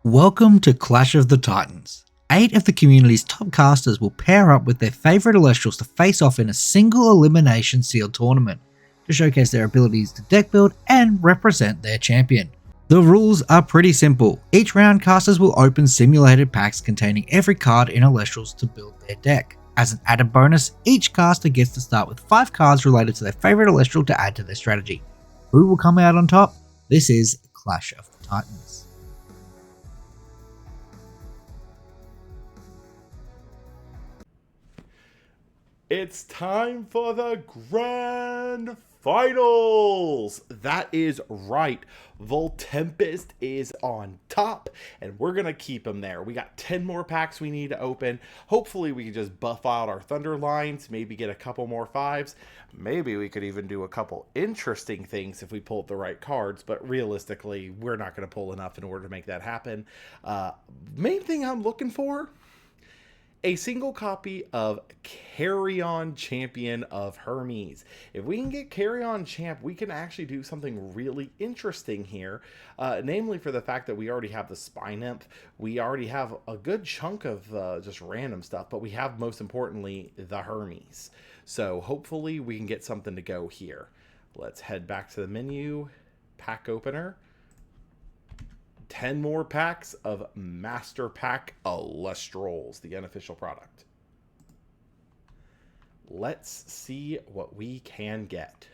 Welcome to Clash of the Titans. 8 of the community's top casters will pair up with their favourite Elestrals to face off in a single elimination sealed tournament to showcase their abilities to deck build and represent their champion. The rules are pretty simple. Each round, casters will open simulated packs containing every card in Elestrals to build their deck. As an added bonus, each caster gets to start with 5 cards related to their favourite Elestral to add to their strategy. Who will come out on top? This is Clash of the Titans. It's time for the grand finals. That is right. Voltempest is on top, and we're going to keep him there. We got 10 more packs we need to open. Hopefully, we can just buff out our Thunder lines, maybe get a couple more 5s. Maybe we could even do a couple interesting things if we pulled the right cards, but realistically, we're not going to pull enough in order to make that happen. Main thing I'm looking for, a single copy of Carry On Champion of Hermes. If we can get Carry On Champ, we can actually do something really interesting here. Namely for the fact that we already have the Spy Nymph. We already have a good chunk of just random stuff, but we have, most importantly, the Hermes. So hopefully we can get something to go here. Let's head back to the menu. Pack opener. 10 more packs of Master Pack Elestrals, the unofficial product. Let's see what we can get.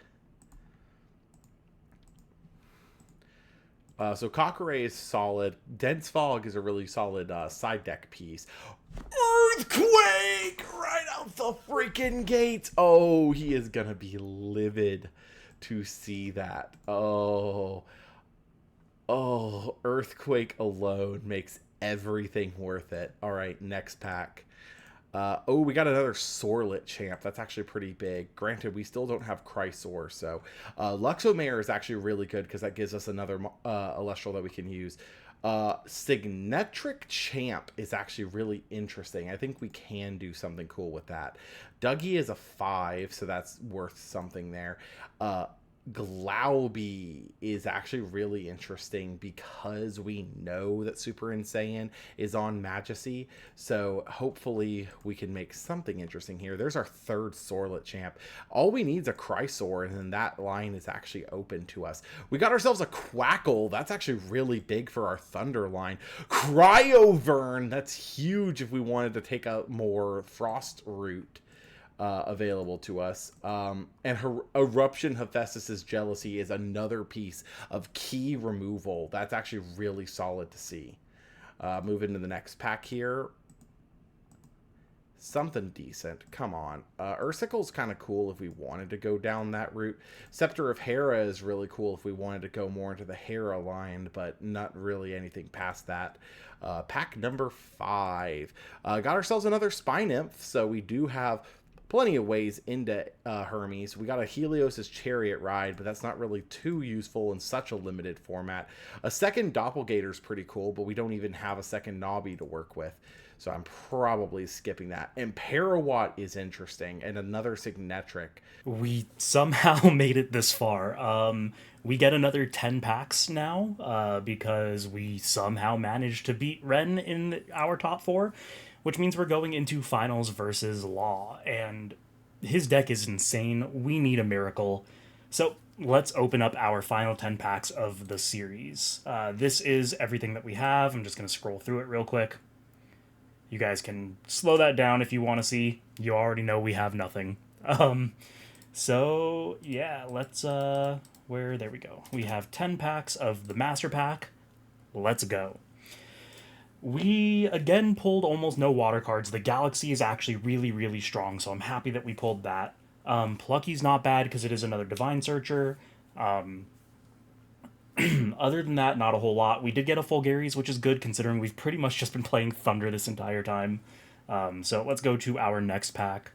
So Cockray is solid. Dense Fog is a really solid side deck piece. Earthquake! Right out the freaking gate! Oh, he is going to be livid to see that. Oh, Earthquake alone makes everything worth it. All right, next pack. We got another Sorlet champ. That's actually pretty big. Granted, we still don't have Chrysor, so Luxomare is actually really good because that gives us another Elestral that we can use. Signetric Champ is actually really interesting. I think we can do something cool with that. Dougie is a 5, so that's worth something there. Glauby is actually really interesting because we know that Superinsaiyan is on Majesty, so hopefully we can make something interesting here. There's our third Sorlet champ. All we need is a Chrysor, and then that line is actually open to us. We got ourselves a Quackle. That's actually really big for our Thunder line. Cryovern, that's huge if we wanted to take a more Frost route. Available to us. And her Eruption Hephaestus's Jealousy is another piece of key removal. That's actually really solid to see. Move into the next pack here. Something decent. Come on. Ursicle's kind of cool if we wanted to go down that route. Scepter of Hera is really cool if we wanted to go more into the Hera line, but not really anything past that. Pack number 5. Got ourselves another Spy Nymph, so we do have plenty of ways into Hermes. We got a Helios' Chariot Ride, but that's not really too useful in such a limited format. A second Doppelgator's pretty cool, but we don't even have a second Nobby to work with, so I'm probably skipping that. And Parawatt is interesting, and another Signetric. We somehow made it this far. We get another 10 packs now because we somehow managed to beat Ren in our top 4, which means we're going into finals versus Law, and his deck is insane. We need a miracle. So let's open up our final 10 packs of the series. This is everything that we have. I'm just going to scroll through it real quick. You guys can slow that down if you want to see. You already know we have nothing. So yeah, let's, there we go. We have 10 packs of the Master Pack. Let's go. We, again, pulled almost no water cards. The Galaxy is actually really, really strong, so I'm happy that we pulled that. Plucky's not bad because it is another Divine Searcher. Other than that, not a whole lot. We did get a Fulgaris, which is good considering we've pretty much just been playing Thunder this entire time. So let's go to our next pack.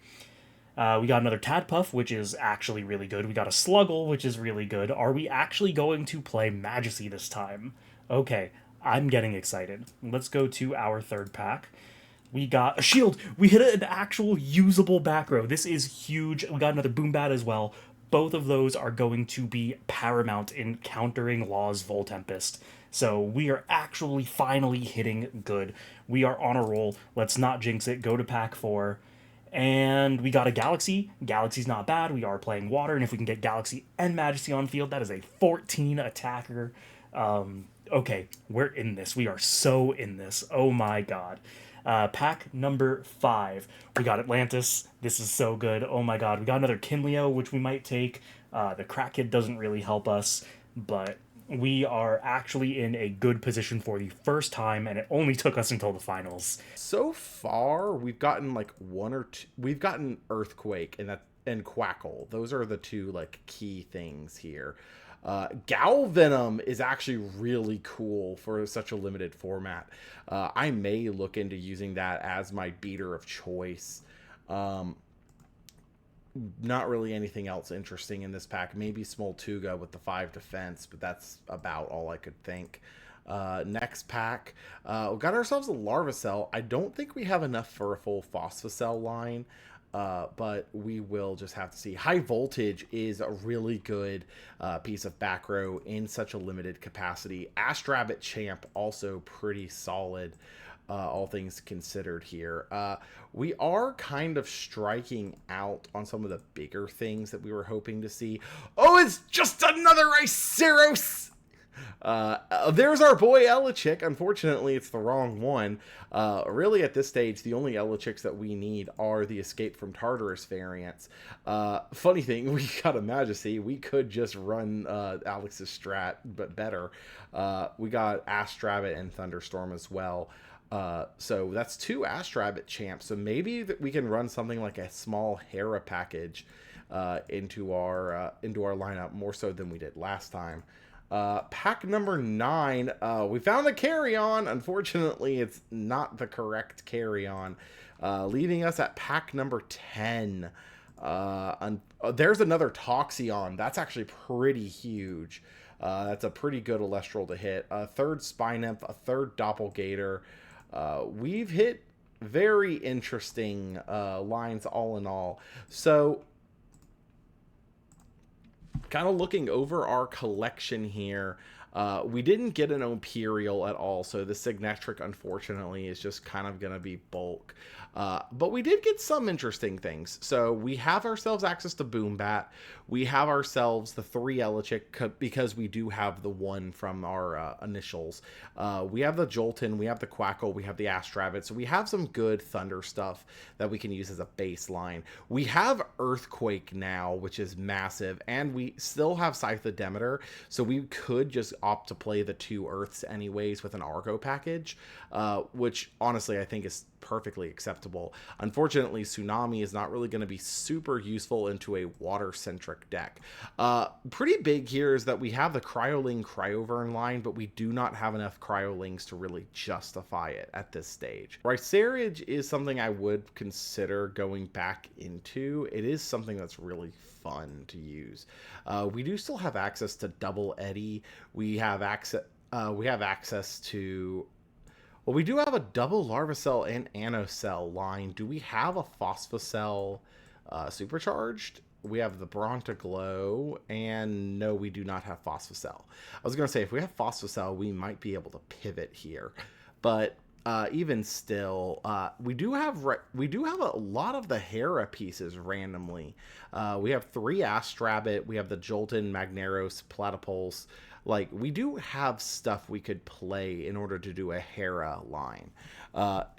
We got another Tadpuff, which is actually really good. We got a Sluggle, which is really good. Are we actually going to play Majesty this time? Okay, I'm getting excited. Let's go to our third pack. We got a Shield. We hit an actual usable back row. This is huge. We got another Boombat as well. Both of those are going to be paramount in countering Law's Voltempest. So we are actually finally hitting good. We are on a roll. Let's not jinx it. Go to pack 4. And we got a Galaxy. Galaxy's not bad. We are playing water, and if we can get Galaxy and Majesty on field, that is a 14 attacker. Okay, we're in this. We are so in this. Oh my god. Pack number 5. We got Atlantis. This is so good. Oh my god. We got another Kinleo, which we might take. The Crack Kid doesn't really help us, but we are actually in a good position for the first time, and it only took us until the finals. So far, we've gotten like one or two. We've gotten Earthquake and Quackle. Those are the two like key things here. Gal Venom is actually really cool for such a limited format. I may look into using that as my beater of choice. Not really anything else interesting in this pack. Maybe Smoltuga with the 5 defense, but that's about all I could think. Next pack, we got ourselves a Larvacell. I don't think we have enough for a full Phosphocell line, but we will just have to see. High Voltage is a really good piece of back row in such a limited capacity. Astrabbit Champ also pretty solid. All things considered here. We are kind of striking out on some of the bigger things that we were hoping to see. Oh, it's just another Iceros! There's our boy Elichick. Unfortunately, it's the wrong one. Really, at this stage, the only Elichicks that we need are the Escape from Tartarus variants. Funny thing, we got a Majesty. We could just run Alex's strat, but better. We got Astrabbit and Thunderstorm as well. So that's 2 Astrabbit champs. So maybe that we can run something like a small Hera package into our lineup more so than we did last time. Pack number 9. We found a Carry-On. Unfortunately, it's not the correct Carry-On. Leaving us at pack number 10. There's another Toxeon. That's actually pretty huge. That's a pretty good Elestral to hit. A 3rd Spinnymph, a 3rd Doppelgator. We've hit very interesting lines all in all. So, kind of looking over our collection here, we didn't get an Imperial at all, so the Signetric, unfortunately, is just kind of going to be bulk. But we did get some interesting things. So we have ourselves access to Boombat. We have ourselves the 3 Elichick because we do have the 1 from our initials. We have the Jolton, we have the Quackle, we have the Astrabbit. So we have some good Thunder stuff that we can use as a baseline. We have Earthquake now, which is massive, and we still have Scythe of Demeter. So we could just opt to play the 2 Earths anyways with an Argo package, which honestly I think is perfectly acceptable. Unfortunately, Tsunami is not really going to be super useful into a water-centric deck. Pretty big here is that we have the Cryoling Cryovern line, but we do not have enough Cryolings to really justify it at this stage. Rhycerage is something I would consider going back into. It is something that's really fun to use. We do still have access to Double Eddy. We have access to... Well, we do have a double Larvacell and Anocell line. Do we have a Phosphocell supercharged? We have the Brontoglow, and no, we do not have Phosphocell. I was going to say, if we have Phosphocell, we might be able to pivot here. But even still, we do have a lot of the Hera pieces randomly. We have 3 Astrabbit, we have the Jolton, Magneros, Platypulse. Like, we do have stuff we could play in order to do a Hera line.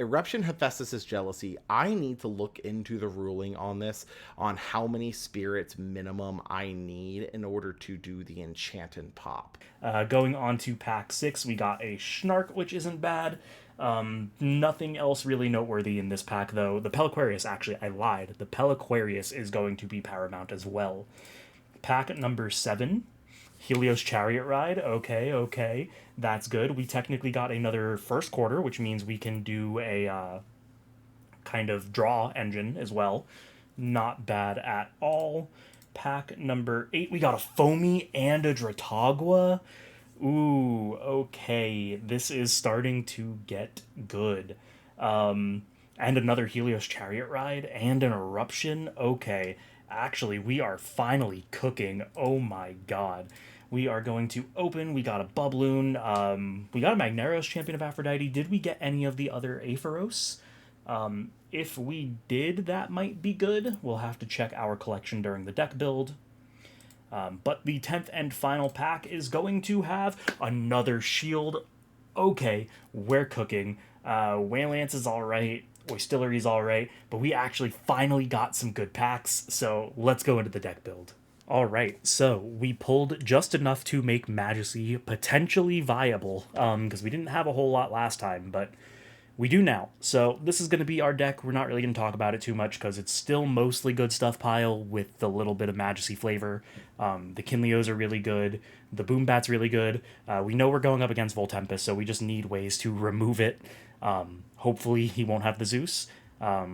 Eruption Hephaestus' Jealousy. I need to look into the ruling on this, on how many spirits minimum I need in order to do the Enchanted Pop. Going on to pack 6, we got a Schnark, which isn't bad. Nothing else really noteworthy in this pack, though. The Peliquarius, actually, I lied. The Peliquarius is going to be paramount as well. Pack number 7. Helios Chariot Ride, okay, that's good. We technically got another first quarter, which means we can do a kind of draw engine as well. Not bad at all. Pack number 8, we got a Foamy and a Dratagua. Ooh, okay, this is starting to get good. And another Helios Chariot Ride and an Eruption, okay. Actually, we are finally cooking. Oh my god. we are going to open. We got a Bubloon. We got a Magneros, Champion of Aphrodite. Did we get any of the other Aphoros? If we did, that might be good. We'll have to check our collection during the deck build. But the 10th and final pack is going to have another shield. Okay, we're cooking. Waylance is alright. Oistillery's alright. But we actually finally got some good packs. So let's go into the deck build. Alright, so we pulled just enough to make Majesty potentially viable. Because we didn't have a whole lot last time, but we do now. So this is going to be our deck. We're not really going to talk about it too much because it's still mostly good stuff pile with the little bit of Majesty flavor. The Kinleos are really good. The Boombat's really good. We know we're going up against Voltempest, so we just need ways to remove it. Hopefully he won't have the Zeus.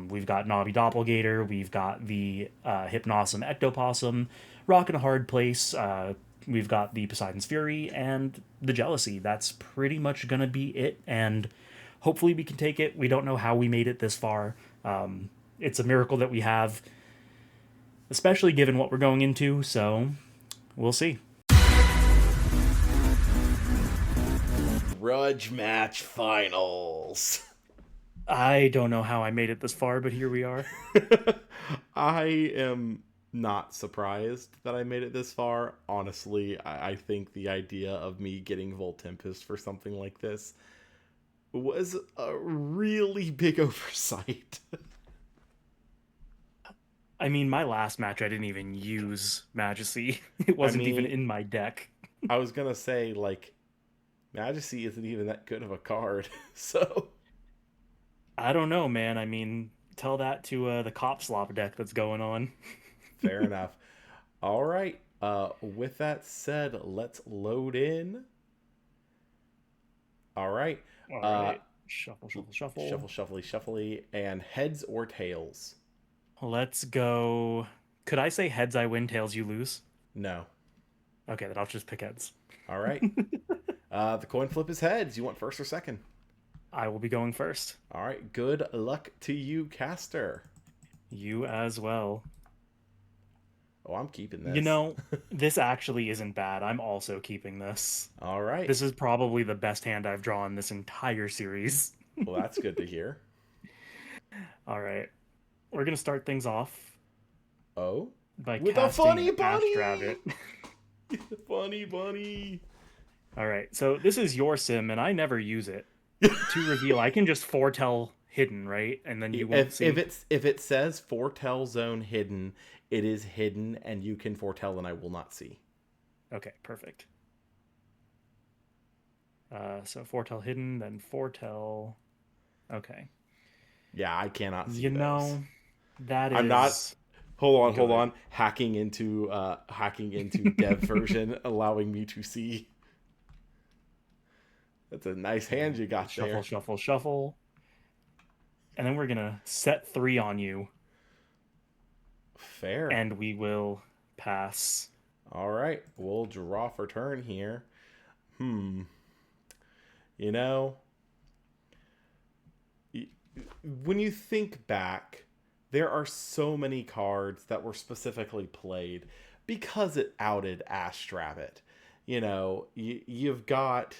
We've got Nobby Doppelgator. We've got the Hypnosum Ectopossum. Rock in a Hard Place. We've got the Poseidon's Fury and the Jealousy. That's pretty much going to be it. And hopefully we can take it. We don't know how we made it this far. It's a miracle that we have, especially given what we're going into, so we'll see. Grudge match finals. I don't know how I made it this far, but here we are. I am not surprised that I made it this far. Honestly, I think the idea of me getting Voltempest for something like this was a really big oversight. I mean, my last match I didn't even use Majesty. It wasn't even in my deck. I was gonna say, like, Majesty isn't even that good of a card, so I don't know, man. I mean, tell that to the Cop Slop deck that's going on. fair enough. All right. With that said, let's load in. All right. All right. Shuffle, shuffle, shuffle. Shuffle, shuffly, shuffly. And heads or tails? Let's go. Could I say heads I win, tails you lose? No. Okay, then I'll just pick heads. All right. The coin flip is heads. You want first or second? I will be going first. All right. Good luck to you, caster. You as well. Oh, I'm keeping this. You know, this actually isn't bad. I'm also keeping this. All right. This is probably the best hand I've drawn this entire series. Well, that's good to hear. All right. We're going to start things off Oh? by With a casting funny bunny! Astrabbit. Funny bunny. All right. So this is your sim, and I never use it. To reveal, I can just foretell hidden, right? And then you won't see. If it says foretell zone hidden, it is hidden, and you can foretell, and I will not see. Okay, perfect. So foretell hidden, then foretell. Okay. Yeah, I cannot see. You know, that is. I'm not. Hold on. Hacking into dev version, allowing me to see. That's a nice hand you got Shuffle, there. shuffle, shuffle. And then we're gonna set 3 on you. Fair. And we will pass. All right, we'll draw for turn here. You know, when you think back, there are so many cards that were specifically played because it outed Astrabbit. You know, you've got,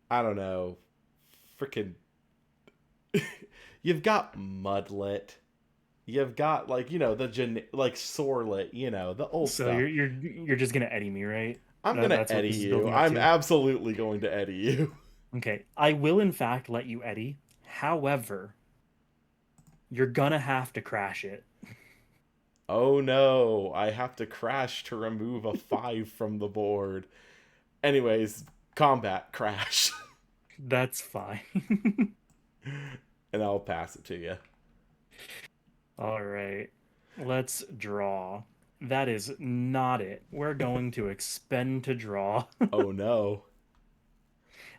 I don't know, freaking, you've got Mudlet. You've got, like, you know, like Sorlet, you know, the old So stuff. you're just gonna Eddy me, right? I'm going to Eddy you. I'm absolutely going to Eddy you. Okay. I will, in fact, let you Eddy. However, you're gonna have to crash it. Oh no, I have to crash to remove a 5 from the board. Anyways, combat crash. That's fine. And I'll pass it to you. All right. Let's draw. That is not it. We're going to expend to draw. Oh no.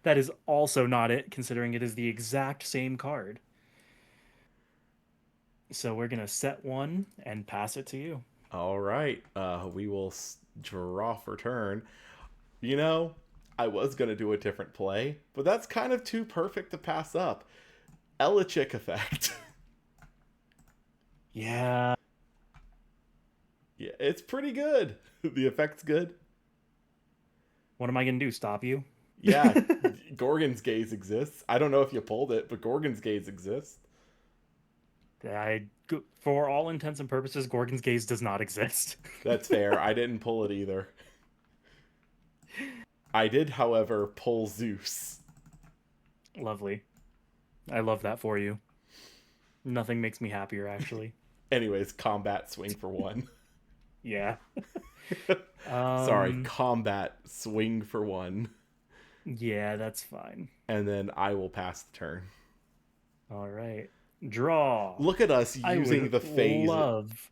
That is also not it, considering it is the exact same card. So we're going to set 1 and pass it to you. All right. We will draw for turn. You know, I was going to do a different play, but that's kind of too perfect to pass up. Elichick effect. Yeah. Yeah, it's pretty good. The effect's good. What am I gonna do? Stop you? Yeah, Gorgon's Gaze exists. I don't know if you pulled it, but Gorgon's Gaze exists. For all intents and purposes, Gorgon's Gaze does not exist. That's fair. I didn't pull it either. I did, however, pull Zeus. Lovely. I love that for you. Nothing makes me happier, actually. Anyways, combat swing for 1. Yeah. Sorry, combat swing for 1. Yeah, that's fine. And then I will pass the turn. All right. Draw. Look at us I using would the phase. love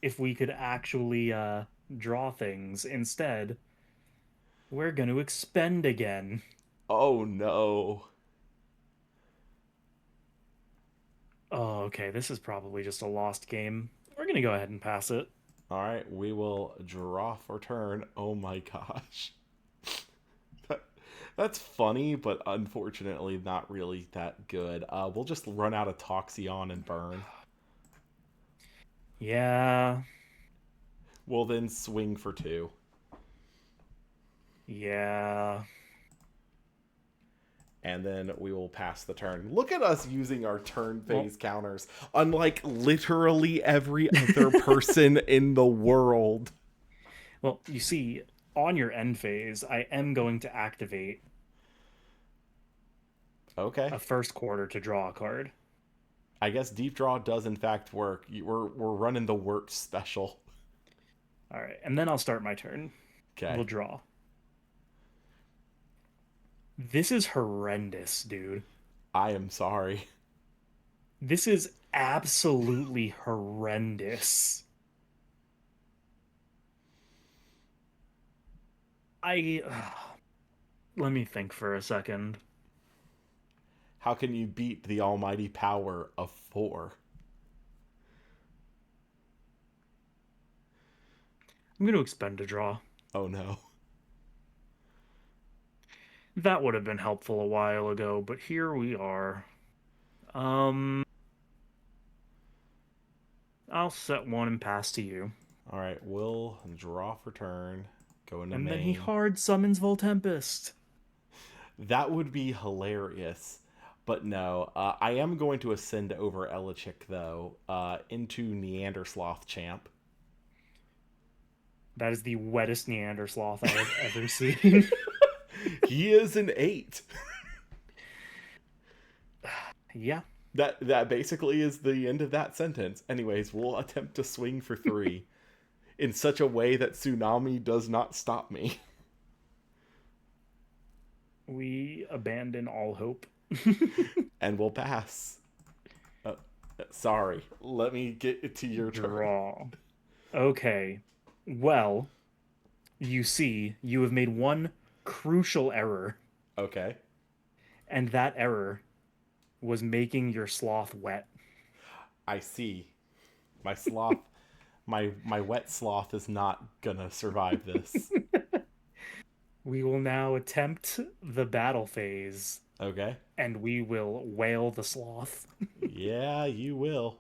if we could actually draw things. Instead, we're going to expend again. Oh no. Oh, okay. This is probably just a lost game. We're going to go ahead and pass it. All right, we will draw for turn. Oh my gosh. That's funny, but unfortunately not really that good. We'll just run out of Toxeon and burn. Yeah. We'll then swing for 2. Yeah. And then we will pass the turn. Look at us using our turn phase counters, unlike literally every other person in the world. Well, you see, on your end phase, I am going to activate Okay. a first quarter to draw a card. I guess deep draw does in fact work. We're running the work special. All right, and then I'll start my turn. Okay. We'll draw. This is horrendous, dude. I am sorry. This is absolutely horrendous. Let me think for a second. How can you beat the almighty power of 4? I'm going to expend a draw. Oh no. That would have been helpful a while ago, but here we are. I'll set 1 and pass to you. All right, we'll draw for turn. Go into And main. then he hard summons Voltempest. That would be hilarious. But no, I am going to ascend over Elichik, though, into Neander Sloth Champ. That is the wettest Neander Sloth I have ever seen. He is an 8. Yeah. That basically is the end of that sentence. Anyways, we'll attempt to swing for 3 in such a way that Tsunami does not stop me. We abandon all hope. And we'll pass. Sorry. Let me get to your turn. Draw. Okay. Well, you see, you have made one crucial error, Okay. and that error was making your sloth wet. I see. My sloth, my wet sloth is not gonna survive this. We will now attempt the battle phase, Okay. and we will whale the sloth. Yeah, you will.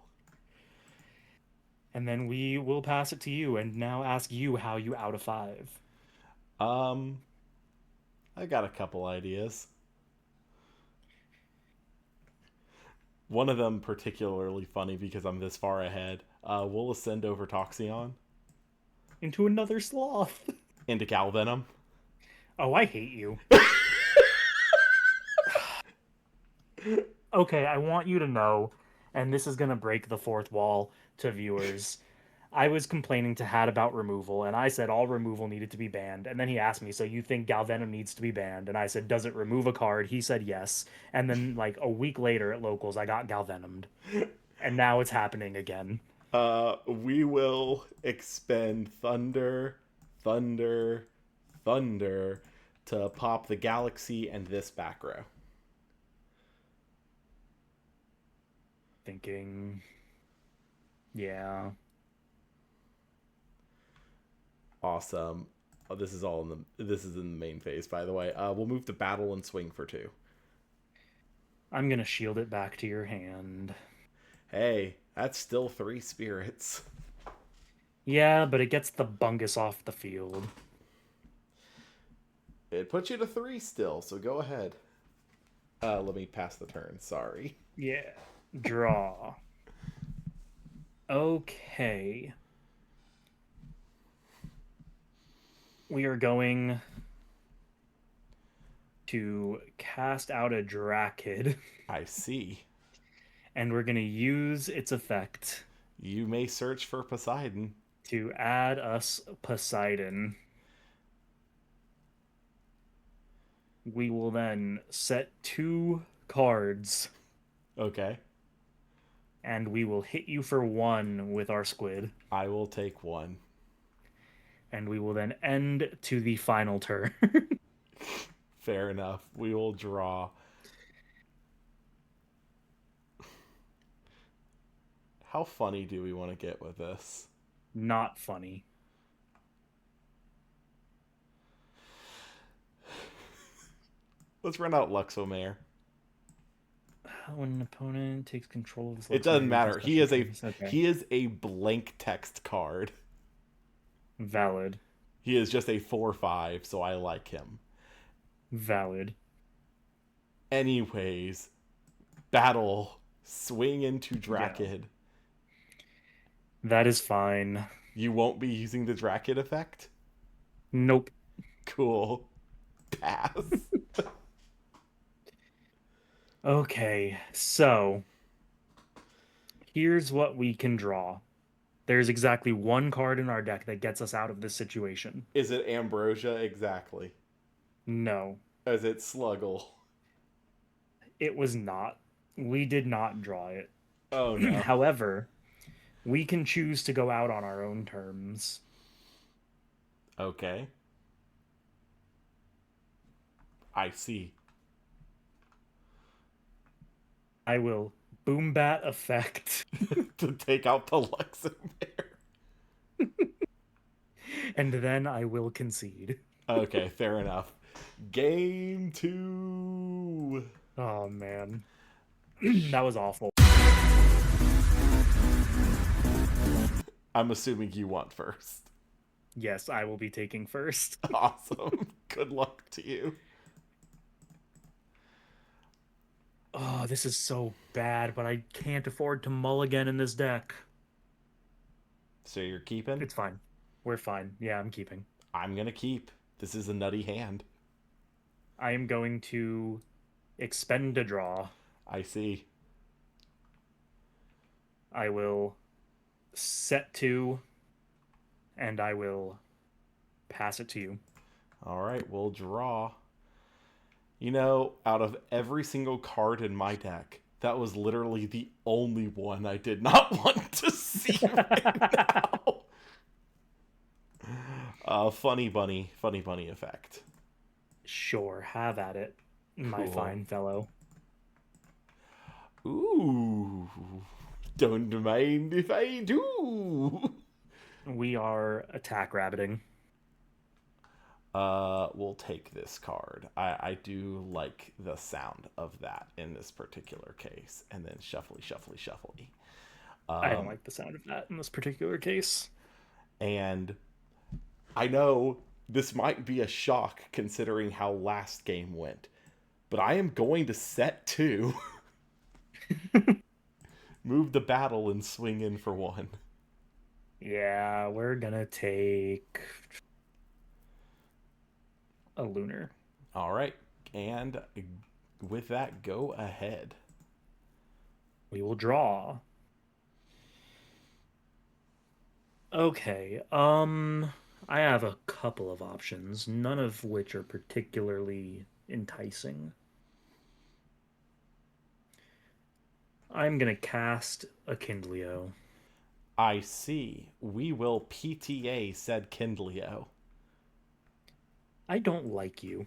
And then we will pass it to you, and now ask you how you out of 5. I got a couple ideas. One of them particularly funny because I'm this far ahead. We'll ascend over Toxeon Into another sloth. into Galvenom. Oh, I hate you. Okay, I want you to know, and this is going to break the fourth wall to viewers. I was complaining to Hat about removal, and I said all removal needed to be banned. And then he asked me, so you think Galvenom needs to be banned? And I said, does it remove a card? He said yes. And then, like, a week later at Locals, I got Galvenomed. And now it's happening again. We will expend Thunder, Thunder, Thunder to pop the Galaxy and this back row. Thinking... Yeah... Awesome. Oh, this is in the main phase, by the way. We'll move to battle and swing for 2. I'm gonna shield it back to your hand. Hey, that's still 3 spirits. Yeah, but it gets the bungus off the field. It puts you to 3 still, so go ahead. Let me pass the turn. Sorry. Yeah. Draw. Okay. We are going to cast out a Drakid, I see. and we're going to use its effect You may search for Poseidon. to add us Poseidon. We will then set 2 cards, Okay. and we will hit you for 1 with our squid, I will take 1. and we will then end to the final turn. Fair enough. We will draw. How funny do we want to get with this? Not funny. Let's run out Luxomare. When an opponent takes control of this, It doesn't matter. He is Okay. he is a blank text card. Valid. He is just a 4/5, so I like him. Valid. Anyways, battle, swing into Drakid. That is fine. You won't be using the Drakid effect? Nope. Cool. Pass. Okay, so here's what we can draw. There's exactly 1 card in our deck that gets us out of this situation. Is it Ambrosia? Exactly. No, Is it Sluggle? it was not. We did not draw it. Oh no. However, we can choose to go out on our own terms. Okay. I see. I will Boombat effect, To take out the Luxembourg. and then I will concede. Okay, fair enough. Game 2. Oh man, that was awful. I'm assuming you want first. Yes, I will be taking first. Awesome. Good luck to you. Oh, this is so bad, but I can't afford to mulligan in this deck. So you're keeping? It's fine. We're fine. Yeah, I'm keeping. I'm going to keep. This is a nutty hand. I am going to expend a draw. I see. I will set 2, and I will pass it to you. All right, we'll draw. You know, out of every single card in my deck, that was literally the only one I did not want to see right now. Funny bunny effect. Sure, have at it, my Cool. fine fellow. Ooh, don't mind if I do. We are attack rabbiting. We'll take this card. I do like the sound of that in this particular case. And then shuffly. I don't like the sound of that in this particular case. And I know this might be a shock considering how last game went, but I am going to set 2. Move the battle and swing in for 1. Yeah, we're gonna take a lunar. All right. And with that, go ahead. We will draw. Okay, I have a couple of options, none of which are particularly enticing. I'm gonna cast a Kindleo. I see. We will PTA said Kindleo. I don't like you.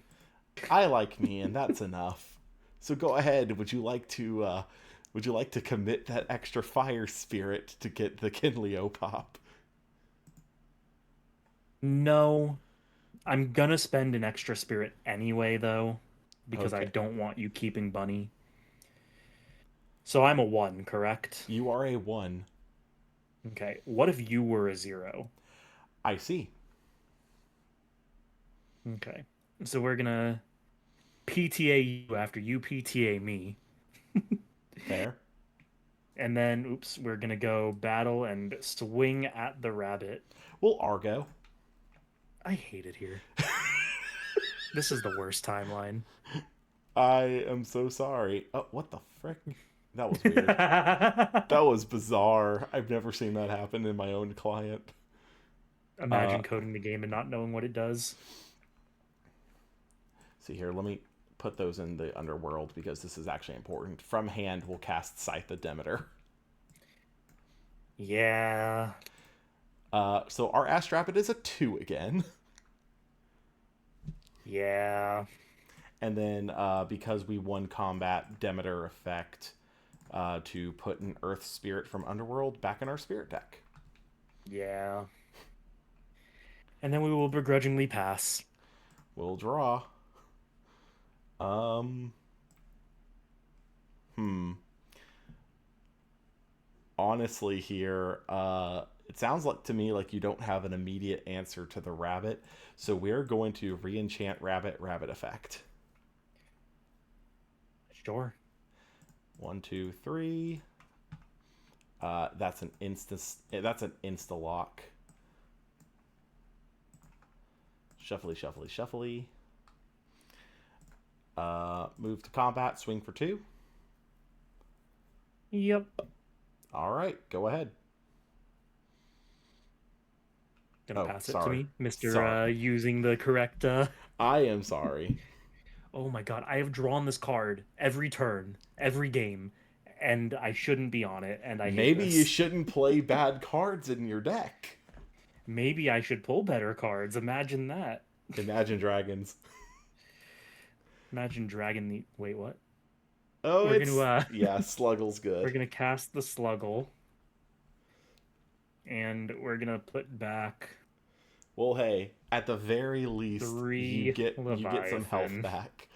I like me, and that's enough. So go ahead. Would you like to commit that extra fire spirit to get the Kindleo pop? No. I'm gonna spend an extra spirit anyway, though, because I Okay. don't want you keeping Bunny. So I'm a 1, correct? You are a 1. Okay, what if you were a 0? I see. Okay. So we're gonna PTA you after you PTA me. Fair. And then, oops, we're gonna go battle and swing at the rabbit. We'll Argo. I hate it here. This is the worst timeline. I am so sorry. Oh, what the frick? That was weird. That was bizarre. I've never seen that happen in my own client. Imagine coding the game and not knowing what it does. See here, let me put those in the underworld because this is actually important. From hand, we'll cast Scythe of Demeter. Yeah. So our Ash Rapid is a 2 again. Yeah. And then because we won combat, Demeter effect to put an Earth Spirit from Underworld back in our Spirit deck. Yeah. And then we will begrudgingly pass. We'll draw. Honestly here, it sounds like to me like you don't have an immediate answer to the rabbit, so we're going to re-enchant rabbit effect. Sure. 1, 2, 3. That's an insta lock. Shuffly, shuffly, shuffly. Move to combat, swing for 2. Yep. All right, go ahead. Gonna pass it to sorry. me, Mr. Sorry. Using the correct I am sorry. Oh my god, I have drawn this card every turn, every game, and I shouldn't be on it, and I hate Maybe this. you shouldn't play bad cards in your deck. Maybe I should pull better cards. Imagine that. Imagine Dragons. Imagine Dragon the wait, what? Oh, We're it's gonna yeah, Sluggle's good. we're gonna cast the Sluggle. And we're gonna put back Well, hey, at the very least, 3 you get some health Leviathan. back.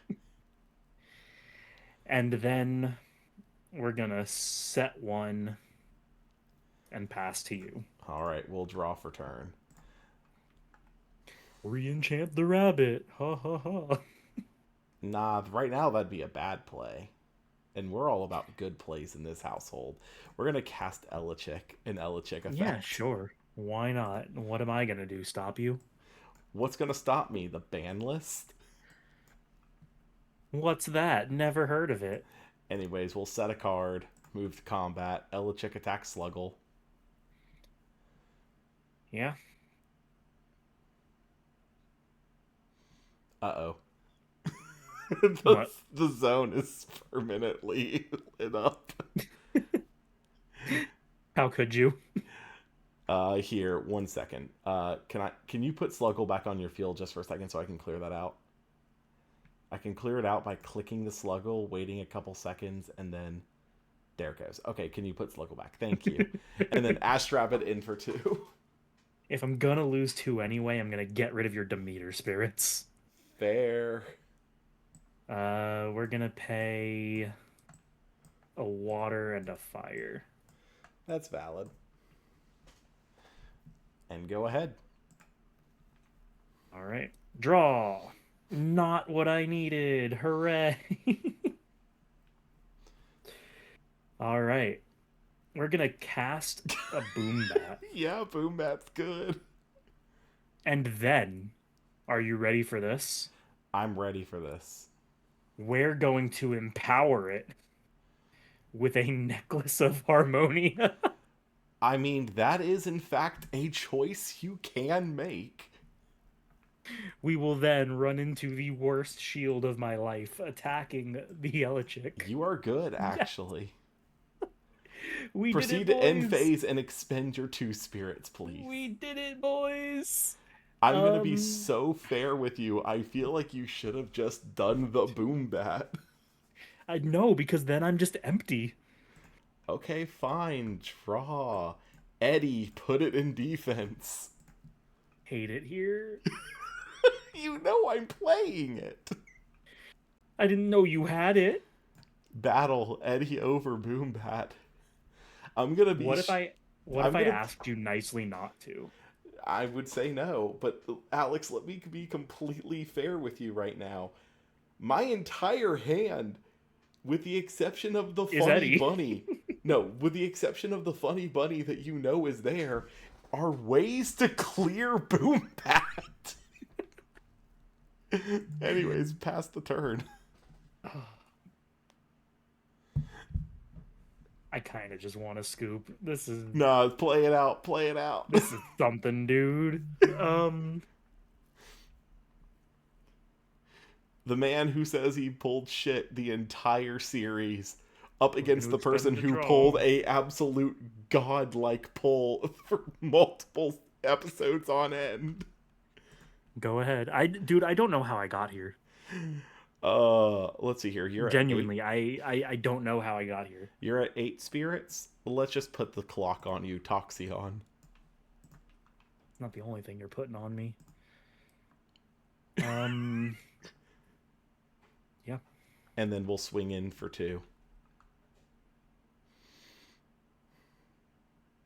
And then we're gonna set one and pass to you. All right, we'll draw for turn. Re-enchant the rabbit. Ha ha ha. Nah, right now that'd be a bad play. And we're all about good plays in this household. We're gonna cast Elichick, an Elichick effect. Yeah, sure. Why not? What am I gonna do? Stop you? What's gonna stop me? The ban list? What's that? Never heard of it. Anyways, we'll set a card, move to combat, Elichick attacks Sluggle. Yeah. Uh-oh. What? The zone is permanently lit up. How could you? Here, 1 second. Can you put Sluggle back on your field just for a second so I can clear that out? I can clear it out by clicking the Sluggle, waiting a couple seconds, and then there it goes. Okay, can you put Sluggle back? Thank you. And then Ash Rabbit in for 2. If I'm gonna lose 2 anyway, I'm gonna get rid of your Demeter spirits. Fair. We're gonna pay a water and a fire. That's valid. And go ahead. All right. Draw. Not what I needed. Hooray. All right. We're going to cast a boom bat. Yeah, Boom Bat's good. And then, are you ready for this? I'm ready for this. We're going to empower it with a necklace of Harmonia. I mean, that is in fact a choice you can make. We will then run into the worst shield of my life, attacking the Elichick. You are good, actually. We Proceed did it, to end boys. phase and expend your 2 spirits, please. We did it, boys. I'm gonna be so fair with you. I feel like you should have just done the Boom Bat. I know, because then I'm just empty. Okay, fine. Draw. Eddie, put it in defense. Hate it here. You know I'm playing it. I didn't know you had it. Battle Eddie over Boom Bat. I'm gonna be. What if I I'm gonna- asked you nicely not to? I would say no. But Alex, let me be completely fair with you right now. My entire hand, with the exception of the Is funny Eddie. bunny, no, with the exception of the funny bunny that you know is there, are ways to clear Boom Bat. Anyways, pass the turn. I kind of just want to scoop. This is Nah, play it out. Play it out. this is something, dude. The man who says he pulled shit the entire series up against the person who pulled a absolute godlike pull for multiple episodes on end. Go ahead. Dude, I don't know how I got here. Let's see here. You're Genuinely, I don't know how I got here. You're at 8 spirits. Let's just put the clock on you, Toxion. It's not the only thing you're putting on me. Yeah. And then we'll swing in for 2.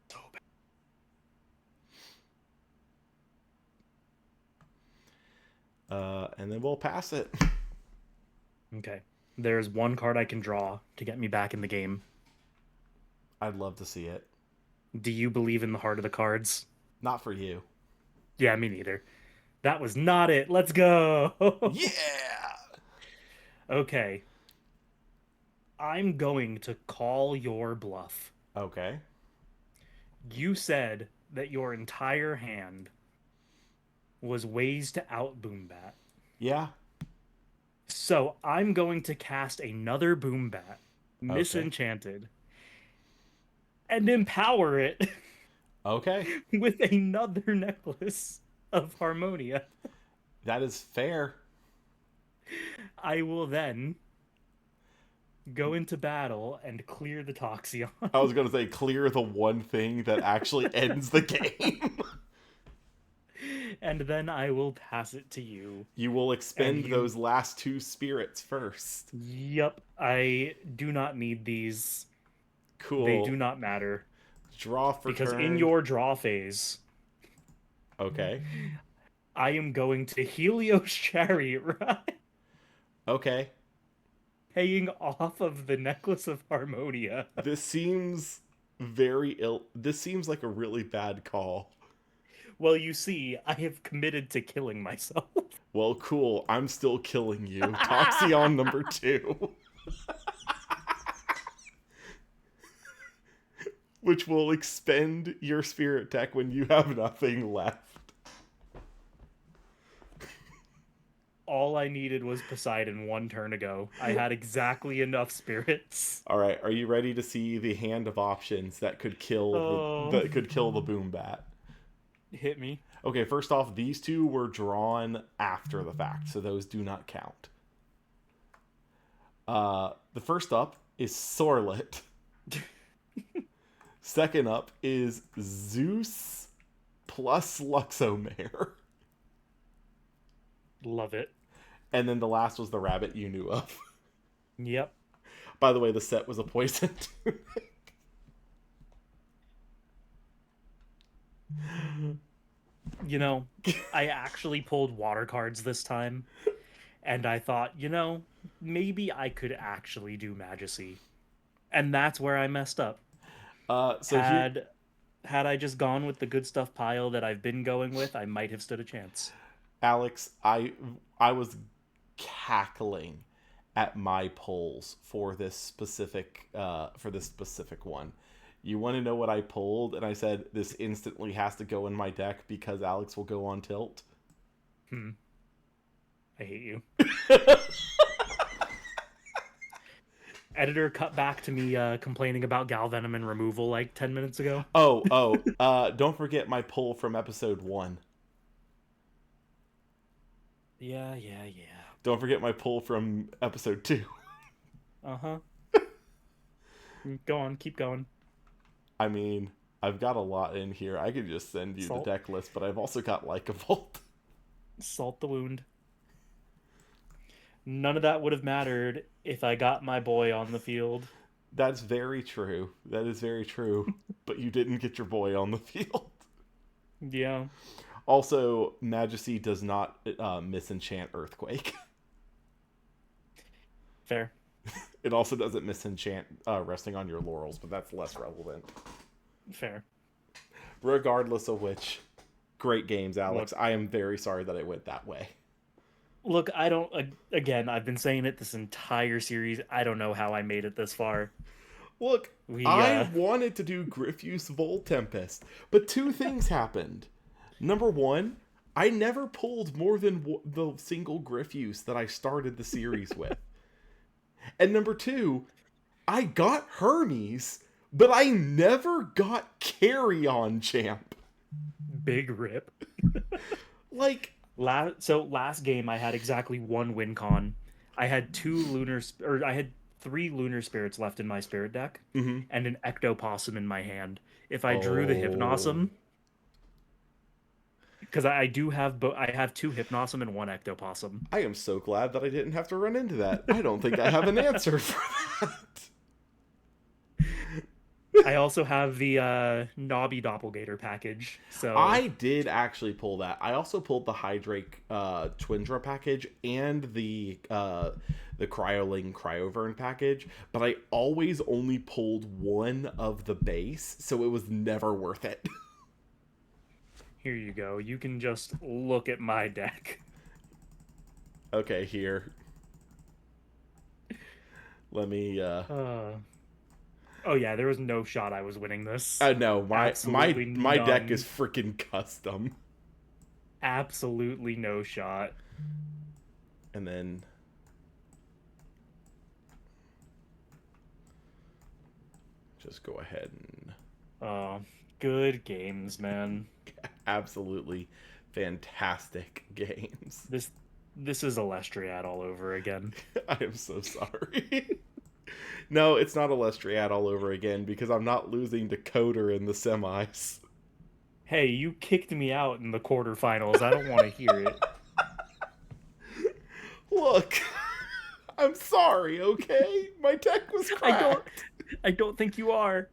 So bad. And then we'll pass it. Okay. There's one card I can draw to get me back in the game. I'd love to see it. Do you believe in the heart of the cards? Not for you. Yeah, me neither. That was not it. Let's go. Yeah! Okay. I'm going to call your bluff. Okay. You said that your entire hand was ways to out Boombat. Yeah. So I'm going to cast another Boombat, Misenchanted, and empower it Okay. with another necklace of Harmonia. That is fair. I will then go into battle and clear the Toxion. I was going to say clear the one thing that actually ends the game. And then I will pass it to you. You will expend those last 2 spirits first. Yep, I do not need these. Cool. They do not matter. Draw for because turn. in your draw phase, Okay. I am going to Helios Chariot Ride, Okay. paying off of the Necklace of Harmonia. This seems very ill. This seems like a really bad call. Well, you see, I have committed to killing myself. Well, cool. I'm still killing you. Toxion number 2. Which will expend your spirit deck when you have nothing left. All I needed was Poseidon 1 turn ago. I had exactly enough spirits. All right, are you ready to see the hand of options that could kill the Boombat? Hit me. Okay, first off, these 2 were drawn after the fact, so those do not count. The first up is Sorlet. Second up is Zeus plus Luxomare. Love it. And then the last was the rabbit you knew of. Yep. By the way, the set was a poison tunic. You know, I actually pulled water cards this time, and I thought, maybe I could actually do Majesty. And that's where I messed up. Had I just gone with the good stuff pile that I've been going with, I might have stood a chance. Alex, I was cackling at my polls for this specific one. You want to know what I pulled? And I said this instantly has to go in my deck because Alex will go on tilt. I hate you. Editor cut back to me complaining about Galvenom and removal like 10 minutes ago. Don't forget my pull from episode 1. Yeah. Don't forget my pull from episode 2. Uh-huh. Go on, keep going. I mean, I've got a lot in here. I could just send you the deck list, but I've also got Lycavolt. Salt the wound. None of that would have mattered if I got my boy on the field. That's very true. That is very true. But you didn't get your boy on the field. Yeah. Also, Majesty does not misenchant Earthquake. Fair. It also doesn't misenchant Resting on Your Laurels, but that's less relevant. Fair. Regardless of which, great games, Alex. Look, I am very sorry that it went that way. look, I don't. Again, I've been saying it this entire series. I don't know how I made it this far. Look, We, I wanted to do Griffuse Vol Tempest, but two things happened. Number one, I never pulled more than the single Griffuse that I started the series with. And number two, I got Hermes, but I never got Carry-On Champ. Big rip. Like, Last game, I had exactly one win con. I had I had 3 lunar spirits left in my spirit deck, and an ectoplasm in my hand. If I drew the hypnosm, because I do have I have 2 hypnosm and 1 ectoplasm. I am so glad that I didn't have to run into that. I don't think I have an answer for that. I also have the Nobby Doppelgator package. So I did actually pull that. I also pulled the Hydrake Twindra package and the Cryoling Cryovern package, but I always only pulled one of the base, so it was never worth it. here you go. You can just look at my deck. Okay, here. Let me Oh yeah, there was no shot I was winning this. no, my Absolutely my deck none. is freaking custom. Absolutely no shot. And then just go ahead and Oh, good games, man. absolutely fantastic games. This is Elestriad all over again. I am so sorry. No, it's not Elestriad all over again because I'm not losing to Coder in the semis. Hey, you kicked me out in the quarterfinals. I don't want to hear it. Look, I'm sorry, okay? My deck was cracked. I don't think you are.